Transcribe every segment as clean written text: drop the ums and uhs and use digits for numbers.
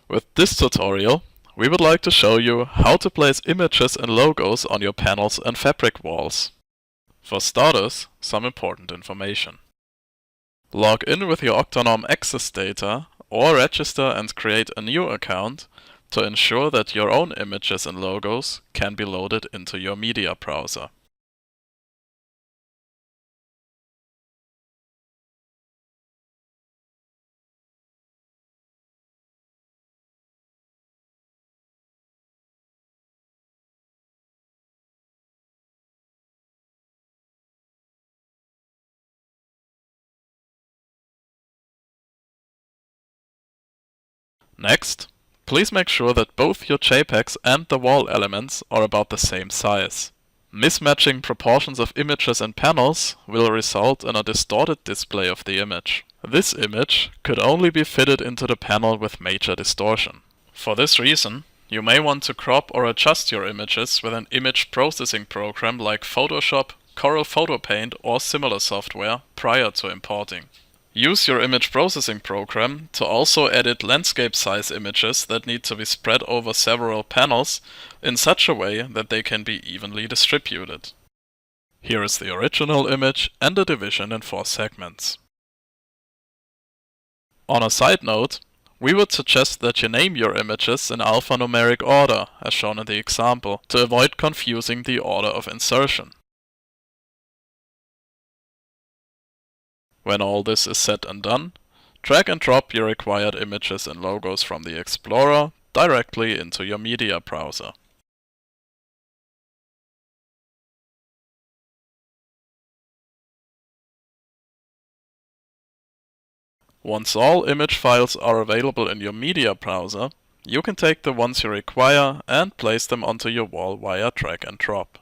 With this tutorial, we would like to show you how to place images and logos on your panels and fabric walls. For starters, some important information. Log in with your Octonorm Access data or register and create a new account to ensure that your own images and logos can be loaded into your media browser. Next, please make sure that both your JPEGs and the wall elements are about the same size. Mismatching proportions of images and panels will result in a distorted display of the image. This image could only be fitted into the panel with major distortion. For this reason, you may want to crop or adjust your images with an image processing program like Photoshop, Corel Photo Paint or similar software prior to importing. Use your image processing program to also edit landscape size images that need to be spread over several panels in such a way that they can be evenly distributed. Here is the original image and the division in 4 segments. On a side note, we would suggest that you name your images in alphanumeric order, as shown in the example, to avoid confusing the order of insertion. When all this is said and done, drag and drop your required images and logos from the Explorer directly into your media browser. Once all image files are available in your media browser, you can take the ones you require and place them onto your wall via drag and drop.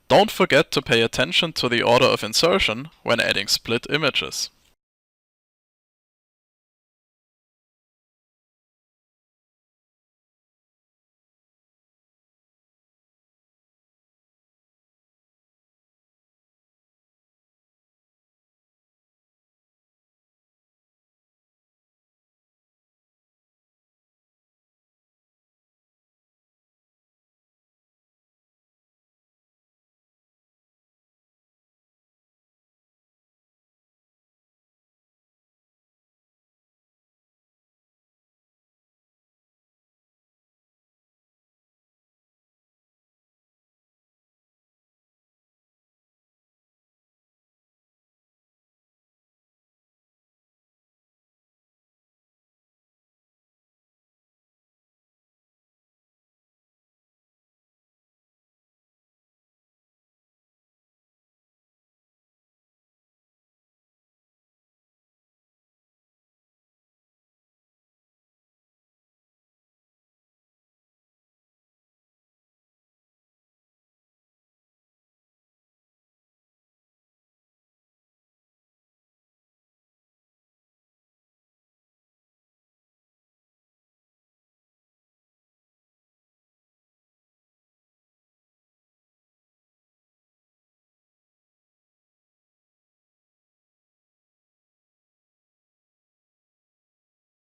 Don't forget to pay attention to the order of insertion when adding split images.